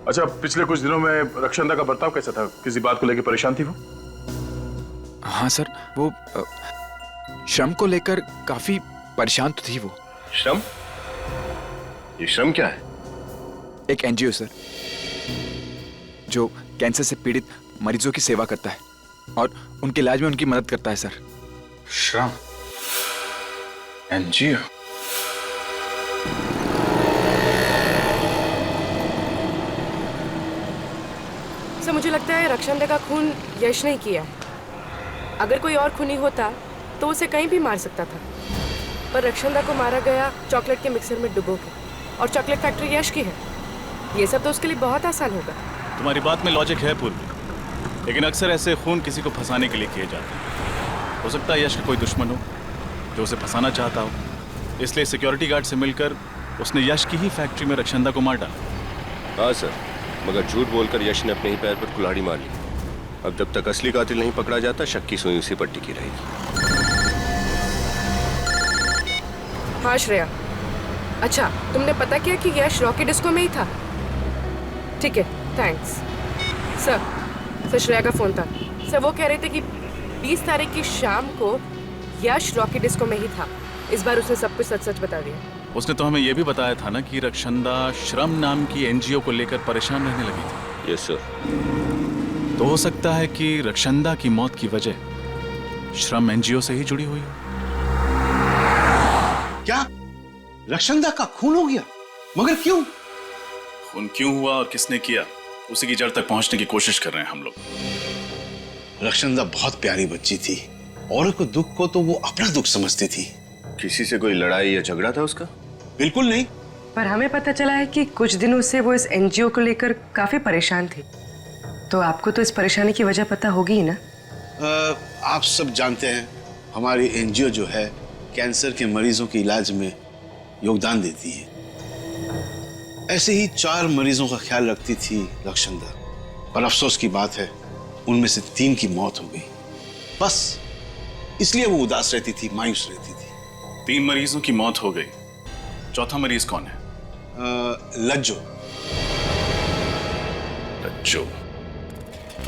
[SPEAKER 6] अच्छा, पिछले कुछ दिनों में रक्षंदा का बर्ताव कैसा था? किसी बात को लेकर परेशान थी वो?
[SPEAKER 14] हाँ सर, वो श्रम को लेकर काफी परेशान तो थी वो।
[SPEAKER 5] श्रम? ये श्रम क्या है?
[SPEAKER 14] एक एनजीओ सर, जो कैंसर से पीड़ित मरीजों की सेवा करता है और उनके इलाज में उनकी मदद करता है सर।
[SPEAKER 6] श्रम एनजीओ?
[SPEAKER 11] सर मुझे लगता है रक्षंदा का खून यश ने किया है। अगर कोई और खूनी होता तो उसे कहीं भी मार सकता था, पर रक्षंदा को मारा गया चॉकलेट के मिक्सर में डुबो के, और चॉकलेट फैक्ट्री यश की है। ये सब तो उसके लिए बहुत आसान होगा।
[SPEAKER 15] तुम्हारी बात में लॉजिक है पूर्वी, लेकिन अक्सर ऐसे खून किसी को फंसाने के लिए किए जाते हैं। हो सकता है यश का कोई दुश्मन हो जो उसे फंसाना चाहता हो, इसलिए सिक्योरिटी गार्ड से मिलकर उसने यश की ही फैक्ट्री में रक्षंदा को मार डाला।
[SPEAKER 5] हाँ सर, मगर झूठ बोलकर यश ने अपने ही पैर पर कुल्हाड़ी मार ली। अब जब तक असली कातिल नहीं पकड़ा जाता, शक की सुई उसी पर टिकी रहेगी।
[SPEAKER 11] हाँ श्रेया, अच्छा तुमने पता किया कि यश रॉकी डिस्को में ही था? ठीक है, थैंक्स सर। श्रेया का फोन था सर, वो कह रहे थे कि 20 तारीख की शाम को यश रॉकी डिस्को में ही था। इस बार उसने सब कुछ सच सच बता दिया।
[SPEAKER 15] उसने तो हमें यह भी बताया था ना कि रक्षंदा श्रम नाम की एनजीओ को लेकर परेशान रहने लगी थी।
[SPEAKER 5] Yes sir.
[SPEAKER 15] तो हो सकता है कि रक्षंदा की मौत की वजह श्रम एनजीओ से ही जुड़ी हुई हो।
[SPEAKER 10] क्या रक्षंदा का खून हो गया? मगर क्यों?
[SPEAKER 15] खून क्यों हुआ और किसने किया, उसी की जड़ तक पहुंचने की कोशिश कर रहे हैं हम लोग।
[SPEAKER 10] रक्षंदा बहुत प्यारी बच्ची थी, औरों को दुख को तो वो अपना दुख समझती थी।
[SPEAKER 5] किसी से कोई लड़ाई या झगड़ा था उसका?
[SPEAKER 10] बिल्कुल नहीं।
[SPEAKER 11] पर हमें पता चला है कि कुछ दिनों से वो इस एनजीओ को लेकर काफी परेशान थी। तो आपको तो इस परेशानी की वजह पता होगी ही ना?
[SPEAKER 10] आप सब जानते हैं हमारी एनजीओ जो है कैंसर के मरीजों के इलाज में योगदान देती है। ऐसे ही 4 मरीजों का ख्याल रखती थी रक्षंदा, पर अफसोस की बात है उनमें से 3 की मौत हो गई। बस इसलिए वो उदास रहती थी, मायूस रहती थी।
[SPEAKER 15] 3 मरीजों की मौत हो गई, चौथा मरीज कौन है?
[SPEAKER 10] लज्जो।
[SPEAKER 15] लज्जो?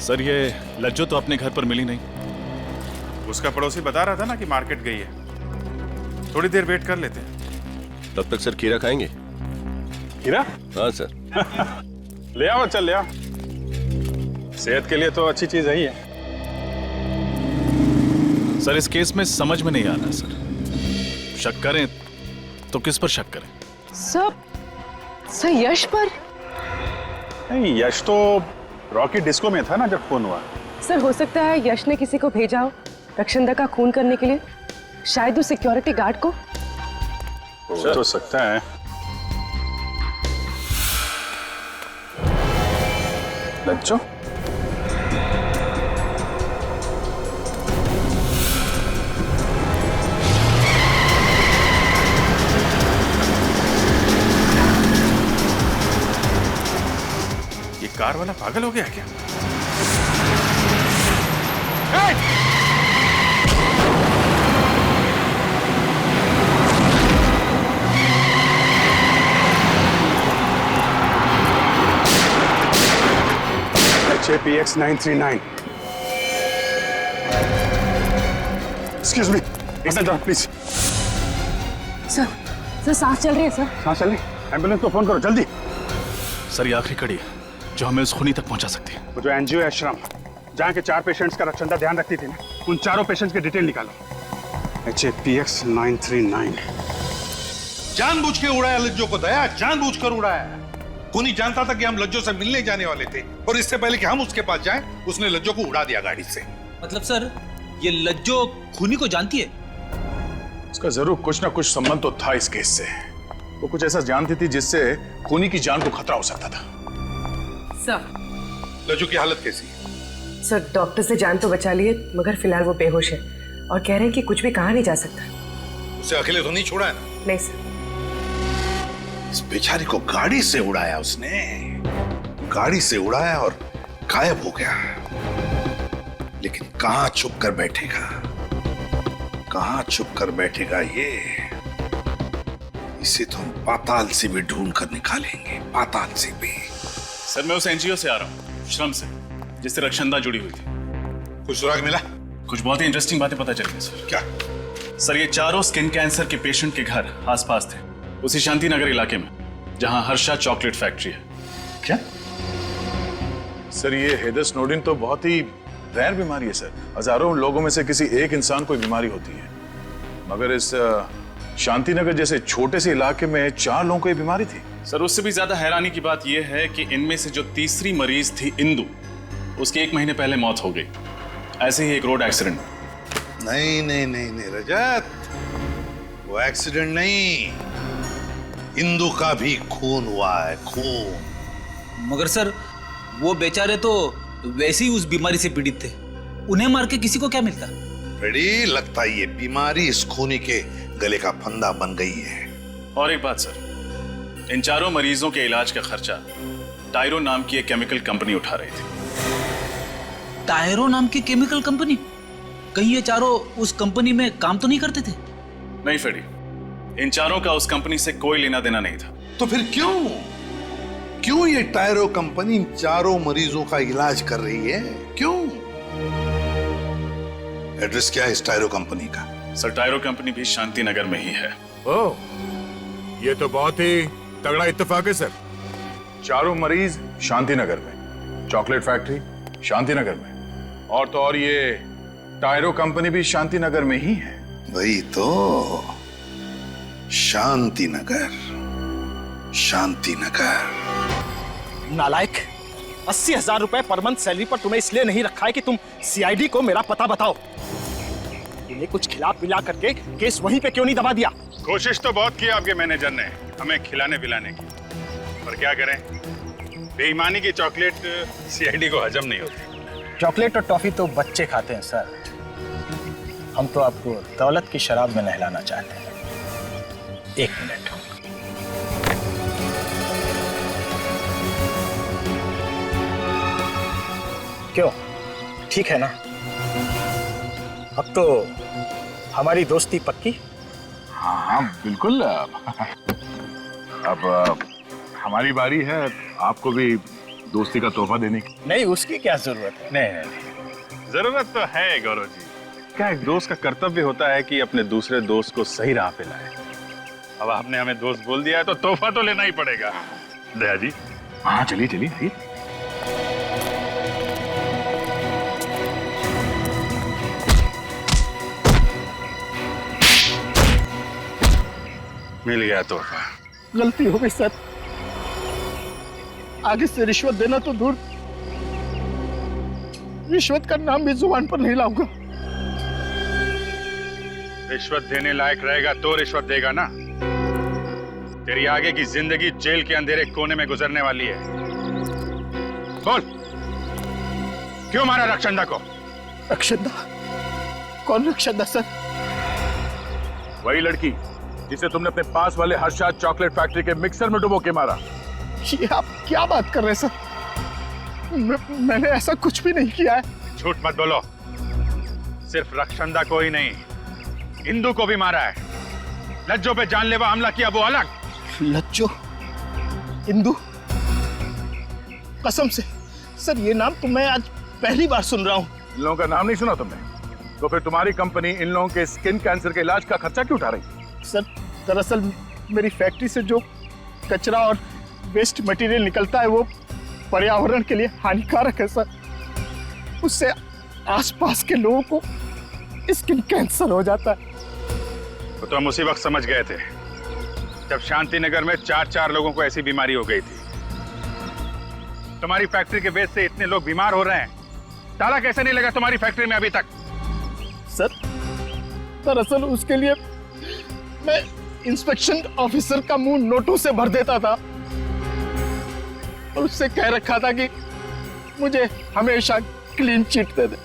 [SPEAKER 15] सर ये लज्जो तो अपने घर पर मिली नहीं।
[SPEAKER 6] उसका पड़ोसी बता रहा था ना कि मार्केट गई है। थोड़ी देर वेट कर लेते हैं।
[SPEAKER 5] तब तक सर खीरा खाएंगे?
[SPEAKER 6] खीरा?
[SPEAKER 5] हाँ सर।
[SPEAKER 6] ले आओ, चल ले आओ। सेहत के लिए तो अच्छी चीज है ही है।
[SPEAKER 15] सर इस केस में समझ में नहीं आ रहा सर, शक करें तो किस पर शक करें?
[SPEAKER 11] सर यश पर?
[SPEAKER 6] नहीं, यश तो रॉकी डिस्को में था ना जब खून हुआ।
[SPEAKER 11] सर हो सकता है यश ने किसी को भेजा हो रक्षंदा का खून करने के लिए, शायद उस सिक्योरिटी गार्ड को।
[SPEAKER 6] हो तो सकता है। लज्जो? ये कार वाला पागल हो गया क्या? HAPX 939. Excuse me. एक मिनट प्लीज।
[SPEAKER 11] सर सांस चल रही है सर।
[SPEAKER 6] सांस चल रही? एम्बुलेंस को फोन करो जल्दी।
[SPEAKER 15] सर ये आखिरी कड़ी है जो हमें उस खूनी तक पहुंचा सकती है।
[SPEAKER 6] वो जो एनजीओ है श्रम, जहाँ के 4 पेशेंट्स का रक्षंदा ध्यान रखती थी ना, उन 4 पेशेंट्स के डिटेल निकालो। HAPX 939।
[SPEAKER 10] जानबूझ के उड़ाया लज्जो को दया, जानबूझ कर उड़ाया। खूनी जानता था कि हम लज्जो से मिलने जाने वाले थे, और इससे पहले कि हम उसके पास जाएं, उसने लज्जो को उड़ा दिया गाड़ी से।
[SPEAKER 8] मतलब सर ये लज्जो खूनी को जानती है?
[SPEAKER 6] उसका जरूर कुछ ना कुछ संबंध तो था इस केस से। वो कुछ ऐसा जानती थी जिससे खूनी की जान को खतरा हो सकता था।
[SPEAKER 11] सर
[SPEAKER 10] लज्जू की हालत कैसी है?
[SPEAKER 11] सर डॉक्टर से जान तो बचा लिए, मगर फिलहाल वो बेहोश है और कह रहे हैं कि कुछ भी कहा नहीं जा सकता।
[SPEAKER 10] उसे अकेले तो नहीं छोड़ा है ना?
[SPEAKER 11] नहीं सर।
[SPEAKER 10] इस बेचारी को गाड़ी से उड़ाया उसने, गाड़ी से उड़ाया और गायब हो गया। लेकिन कहां छुप कर बैठेगा, कहां छुप कर बैठेगा ये? इसे तो हम पाताल से भी ढूंढ कर निकालेंगे, पाताल से भी।
[SPEAKER 15] सर मैं उस एनजीओ से आ रहा हूँ, श्रम से, जिससे रक्षंदा जुड़ी हुई थी।
[SPEAKER 10] कुछ सुराग मिला?
[SPEAKER 15] कुछ बहुत ही इंटरेस्टिंग बातें पता चल गई सर।
[SPEAKER 10] क्या?
[SPEAKER 15] सर ये चारों स्किन कैंसर के पेशेंट के घर आसपास थे, उसी शांति नगर इलाके में जहां हर्षा चॉकलेट फैक्ट्री है।
[SPEAKER 10] क्या?
[SPEAKER 6] सर ये हेदर स्नोडेन तो बहुत ही रेयर बीमारी है सर। हजारों लोगों में से किसी एक इंसान को बीमारी होती है, मगर इस शांति नगर जैसे छोटे से इलाके में 4 लोगों को ये बीमारी थी।
[SPEAKER 15] सर उससे भी ज्यादा हैरानी की बात यह है कि इनमें से जो तीसरी मरीज थी इंदु, उसकी 1 महीने पहले मौत हो गई, ऐसे ही एक रोड एक्सीडेंट।
[SPEAKER 10] नहीं नहीं नहीं नहीं रजत, वो एक्सीडेंट नहीं, इंदु का भी खून हुआ है, खून।
[SPEAKER 8] मगर सर वो बेचारे तो वैसे ही उस बीमारी से पीड़ित थे, उन्हें मार के किसी को क्या मिलता?
[SPEAKER 10] बड़ी लगता है ये बीमारी इस खूनी के गले का फंदा बन गई है।
[SPEAKER 15] और एक बात सर, इन चारों मरीजों के इलाज का खर्चा टायरो नाम की एक केमिकल कंपनी उठा रही थी।
[SPEAKER 8] टायरो नाम की केमिकल कंपनी? कहीं ये चारों उस कंपनी में काम तो नहीं करते थे?
[SPEAKER 15] नहीं फेडी, इन चारों का उस कंपनी से कोई लेना देना नहीं था।
[SPEAKER 10] तो फिर क्यों ये टायरो कंपनी इन चारों मरीजों का इलाज कर रही है? क्यों? एड्रेस क्या है इस टायरो कंपनी का?
[SPEAKER 15] सर टायरो कंपनी भी शांति नगर में ही है।
[SPEAKER 4] ओह, ये तो बहुत ही तगड़ा इत्तेफाक है सर।
[SPEAKER 6] चारों मरीज शांति नगर में, चॉकलेट फैक्ट्री शांति नगर में, और तो और ये टायरो कंपनी भी शांति नगर में ही है।
[SPEAKER 10] वही तो, शांति नगर, शांति नगर।
[SPEAKER 3] नालायक, 80,000 रुपए पर मंथ सैलरी पर तुम्हें इसलिए नहीं रखा है कि तुम सीआईडी को मेरा पता बताओ। तुम्हें कुछ खिला पिला करके केस वहीं पे क्यों नहीं दबा दिया?
[SPEAKER 6] कोशिश तो बहुत की आपके मैनेजर ने हमें खिलाने पिलाने की, पर क्या करें, बेईमानी की चॉकलेट सीआईडी को हजम नहीं होती।
[SPEAKER 3] चॉकलेट और टॉफी तो बच्चे खाते हैं सर, हम तो आपको दौलत की शराब में नहलाना चाहते हैं। 1 मिनट। क्यों, ठीक है ना? अब तो हमारी दोस्ती पक्की?
[SPEAKER 6] हाँ बिल्कुल। अब हमारी बारी है आपको भी दोस्ती का तोहफा देने की।
[SPEAKER 3] नहीं, उसकी क्या जरूरत है? नहीं,
[SPEAKER 6] जरूरत तो है गौरव जी। क्या एक दोस्त का कर्तव्य होता है कि अपने दूसरे दोस्त को सही राह पे लाए। अब आपने हमें दोस्त बोल दिया है तो तोहफा तो लेना ही पड़ेगा। दया जी, हाँ चलिए चलिए आइए। मिल गया तोहफा।
[SPEAKER 3] गलती हो गई सर, आगे से रिश्वत देना तो दूर, रिश्वत का नाम भी जुबान पर नहीं लाऊंगा।
[SPEAKER 6] रिश्वत देने लायक रहेगा तो रिश्वत देगा ना। तेरी आगे की जिंदगी जेल के अंधेरे कोने में गुजरने वाली है। बोल, क्यों मारा रक्षंदा को?
[SPEAKER 3] रक्षंदा? कौन रक्षंदा सर?
[SPEAKER 6] वही लड़की जिसे तुमने अपने पास वाले हर्षा चॉकलेट फैक्ट्री के मिक्सर में डुबो के मारा।
[SPEAKER 3] ये आप क्या बात कर रहे हैं सर? मैंने ऐसा कुछ भी नहीं किया है।
[SPEAKER 6] झूठ मत बोलो। सिर्फ रक्षंदा को ही नहीं, इंदु को भी मारा है। लज्जो पे जानलेवा हमला किया वो अलग।
[SPEAKER 3] लज्जो? इंदु? कसम से सर, ये नाम तो मैं आज पहली बार सुन रहा हूँ।
[SPEAKER 6] इन लोगों का नाम नहीं सुना तुमने? तो फिर तुम्हारी कंपनी इन लोगों के स्किन कैंसर के इलाज का खर्चा क्यों उठा रही?
[SPEAKER 3] सर दरअसल मेरी फैक्ट्री से जो कचरा और वेस्ट मटेरियल निकलता है वो पर्यावरण के लिए हानिकारक है सर। उससे आसपास के लोगों को स्किन कैंसर हो जाता है।
[SPEAKER 6] तो हम उसी वक्त समझ गए थे जब शांति नगर में 4 लोगों को ऐसी बीमारी हो गई थी। तुम्हारी फैक्ट्री के वेस्ट से इतने लोग बीमार हो रहे हैं, ताला कैसे नहीं लगा तुम्हारी फैक्ट्री में अभी तक?
[SPEAKER 3] सर दरअसल उसके लिए मैं इंस्पेक्शन ऑफिसर का मुंह नोटों से भर देता था और उससे कह रखा था कि मुझे हमेशा क्लीन चिट दे दे।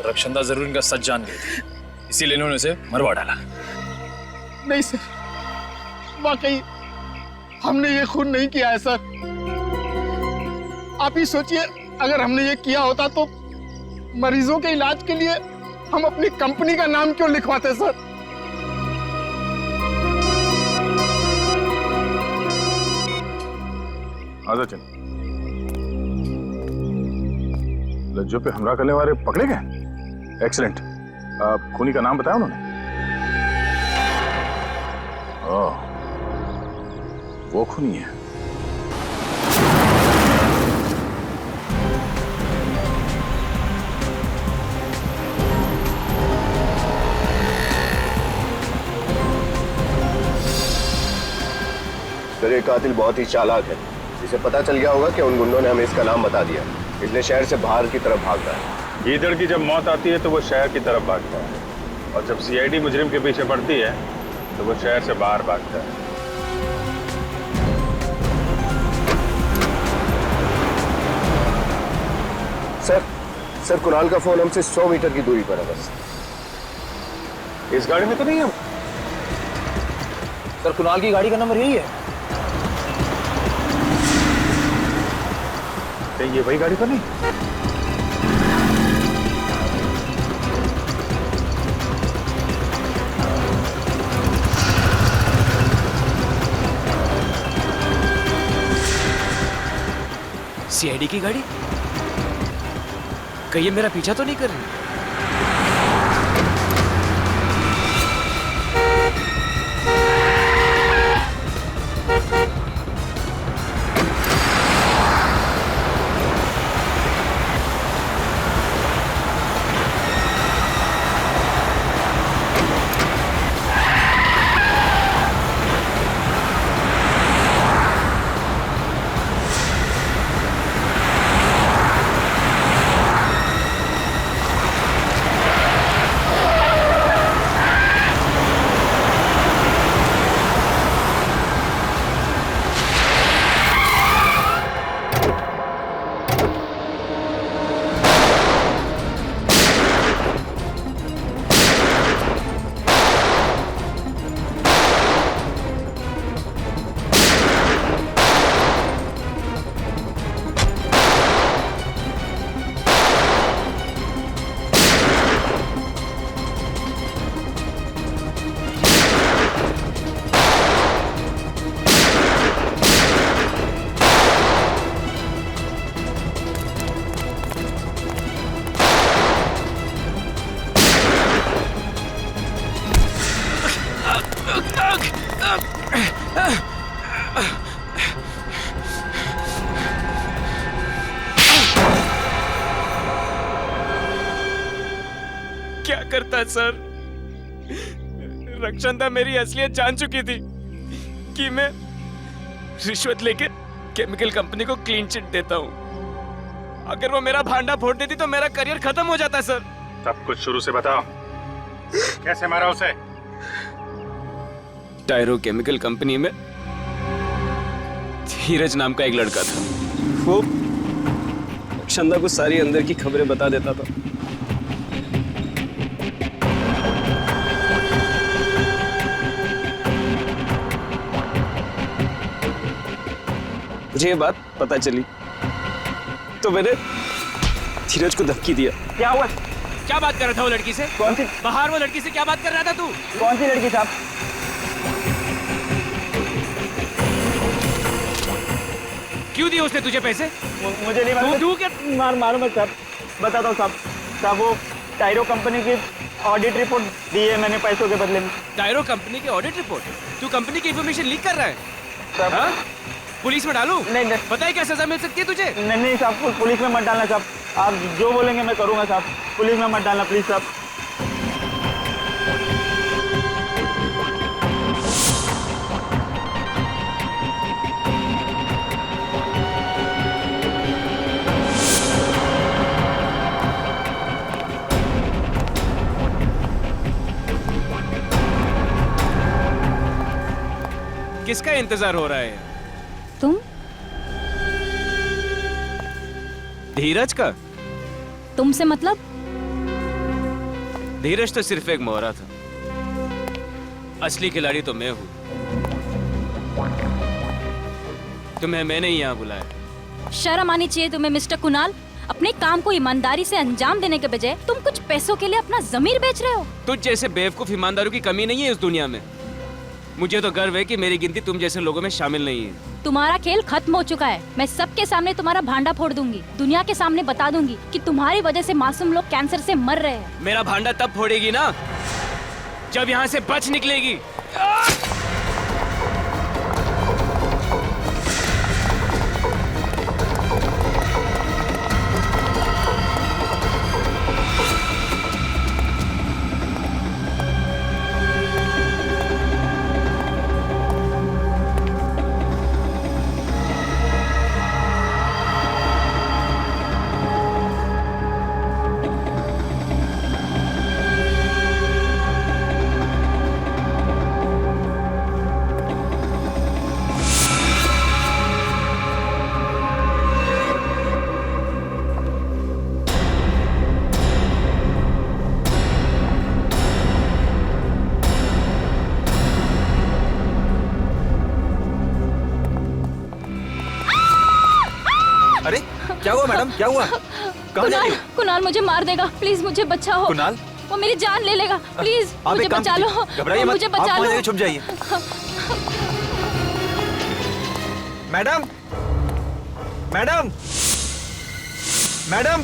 [SPEAKER 15] रक्षंदा जरूर इनका सच जान गई थी, इसीलिए इन्होंने उसे मरवा डाला।
[SPEAKER 3] नहीं सर, वाकई हमने ये खून नहीं किया है सर। आप ही सोचिए, अगर हमने ये किया होता तो मरीजों के इलाज के लिए हम अपनी कंपनी का नाम क्यों लिखवाते सर?
[SPEAKER 6] आजा चल। लज्जो पे हमला करने वाले पकड़े गए? एक्सीलेंट। खूनी का नाम बताया उन्होंने? ओह, वो खूनी है।
[SPEAKER 5] सर ये कातिल बहुत ही चालाक है। इसे पता चल गया होगा कि उन गुंडों ने हमें इसका नाम बता दिया, इसलिए शहर से बाहर की तरफ भाग रहा है।
[SPEAKER 4] गीदड़ की जब मौत आती है तो वो शहर की तरफ भागता है, और जब सीआईडी मुजरिम के पीछे पड़ती है तो वो शहर से बाहर भागता है।
[SPEAKER 5] सर कुणाल का फोन हमसे 100 मीटर की दूरी पर है बस।
[SPEAKER 4] इस गाड़ी में तो नहीं है?
[SPEAKER 8] सर कुणाल की गाड़ी का नंबर यही है।
[SPEAKER 4] ये वही गाड़ी तो नहीं?
[SPEAKER 13] सीआईडी की गाड़ी? कहीं ये मेरा पीछा तो नहीं कर रही? क्या करता सर? रक्षंदा मेरी असलियत जान चुकी थी कि मैं रिश्वत लेके केमिकल कंपनी को क्लीन चिट देता हूँ। अगर वो मेरा भांडा फोड़ देती तो मेरा करियर खत्म हो जाता सर।
[SPEAKER 4] सब कुछ शुरू से बताओ, कैसे मारा उसे?
[SPEAKER 13] टायरो केमिकल कंपनी में धीरज नाम का एक लड़का था। वो रक्षंदा को सारी अंदर की खबरें बता देता था। मुझे ये बात पता चली तो मैंने धीरज को धमकी दिया।
[SPEAKER 8] क्या हुआ?
[SPEAKER 13] क्या बात कर रहा था वो लड़की से?
[SPEAKER 8] कौन सी?
[SPEAKER 13] बाहर वो लड़की से क्या बात कर रहा था तू?
[SPEAKER 8] कौन सी लड़की साहब?
[SPEAKER 13] क्यों दिए उसने तुझे पैसे?
[SPEAKER 8] मुझे नहीं मालूम।
[SPEAKER 13] तू क्या?
[SPEAKER 8] मालूम है साहब, बताता हूँ साहब। साहब वो टायरो कंपनी की ऑडिट रिपोर्ट दी है मैंने पैसों के बदले में।
[SPEAKER 13] टायरो कंपनी की ऑडिट रिपोर्ट? तू कंपनी की इंफॉर्मेशन लीक कर रहा है?
[SPEAKER 8] साहब
[SPEAKER 13] पुलिस में डालूं?
[SPEAKER 8] नहीं।
[SPEAKER 13] पता है क्या सजा मिल सकती है तुझे?
[SPEAKER 8] नहीं साहब, पुलिस में मत डालना साहब। आप जो बोलेंगे मैं करूंगा साहब। पुलिस में मत डालना प्लीज साहब।
[SPEAKER 13] किसका इंतजार हो रहा है?
[SPEAKER 16] तुम?
[SPEAKER 13] धीरज का?
[SPEAKER 16] तुमसे मतलब?
[SPEAKER 13] धीरज तो सिर्फ एक मोहरा था, असली खिलाड़ी तो मैं हूं। तुम्हें मैंने ही यहाँ बुलाया।
[SPEAKER 16] शर्म आनी चाहिए तुम्हें मिस्टर कुणाल। अपने काम को ईमानदारी से अंजाम देने के बजाय तुम कुछ पैसों के लिए अपना जमीर बेच रहे हो।
[SPEAKER 13] तुझ जैसे बेवकूफ ईमानदारों की कमी नहीं है इस दुनिया में। मुझे तो गर्व है कि मेरी गिनती तुम जैसे लोगों में शामिल नहीं है।
[SPEAKER 16] तुम्हारा खेल खत्म हो चुका है। मैं सबके सामने तुम्हारा भांडा फोड़ दूंगी। दुनिया के सामने बता दूंगी कि तुम्हारी वजह से मासूम लोग कैंसर से मर रहे हैं।
[SPEAKER 13] मेरा भांडा तब फोड़ेगी ना जब यहाँ से बच निकलेगी।
[SPEAKER 8] अरे क्या हुआ मैडम, क्या हुआ? कहाँ जा रही हो?
[SPEAKER 16] कुणाल मुझे मार देगा, प्लीज मुझे बचाओ।
[SPEAKER 8] कुणाल?
[SPEAKER 16] वो मेरी जान ले लेगा, प्लीज
[SPEAKER 8] आप
[SPEAKER 16] मुझे
[SPEAKER 8] एक काम
[SPEAKER 16] बचा लो।
[SPEAKER 8] घबराइए मत,
[SPEAKER 16] मुझे
[SPEAKER 8] आप
[SPEAKER 16] बचा
[SPEAKER 8] वहाँ
[SPEAKER 16] लो।
[SPEAKER 8] जाके छुप जाइए। मैडम, मैडम, मैडम,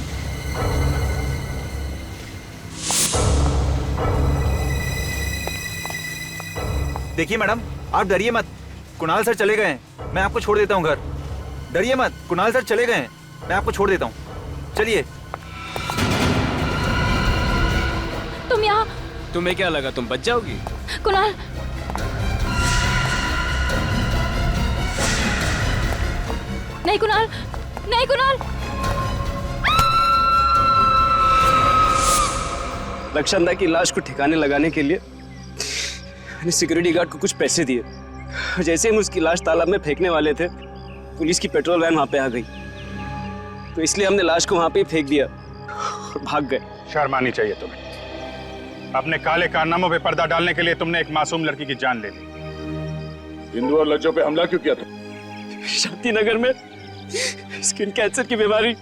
[SPEAKER 8] देखिए मैडम, आप डरिए मत। कुणाल सर चले गए हैं, मैं आपको छोड़ देता हूँ घर। डरिए मत, कुणाल सर चले गए हैं, मैं आपको छोड़ देता हूँ। चलिए।
[SPEAKER 16] तुम यहाँ?
[SPEAKER 13] तुम्हें क्या लगा तुम बच जाओगी?
[SPEAKER 16] कुणाल, नहीं कुणाल, नहीं कुणाल।
[SPEAKER 17] रक्षांदा की लाश को ठिकाने लगाने के लिए मैंने सिक्योरिटी गार्ड को कुछ पैसे दिए। जैसे हम उसकी लाश तालाब में फेंकने वाले थे, पुलिस की पेट्रोल वैन वहां पे आ गई, तो इसलिए हमने लाश को वहां पे फेंक दिया और भाग गए।
[SPEAKER 3] शर्म आनी चाहिए तुम्हें। अपने काले कारनामों पे पर्दा डालने के लिए तुमने एक मासूम लड़की की जान ले ली।
[SPEAKER 6] हिंदू और लज्जों पे हमला क्यों किया तुम?
[SPEAKER 17] शांति नगर में स्किन कैंसर की बीमारी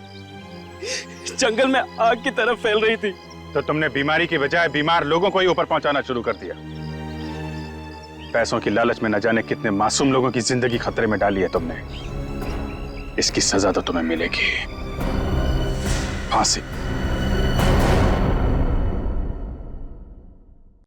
[SPEAKER 17] जंगल में आग की तरह फैल रही थी,
[SPEAKER 3] तो तुमने बीमारी की बजाय बीमार लोगों को ही ऊपर पहुंचाना शुरू कर दिया। पैसों की लालच में न जाने कितने मासूम लोगों की जिंदगी खतरे में डाली है तुमने। इसकी सजा तो तुम्हें मिलेगी, फांसी।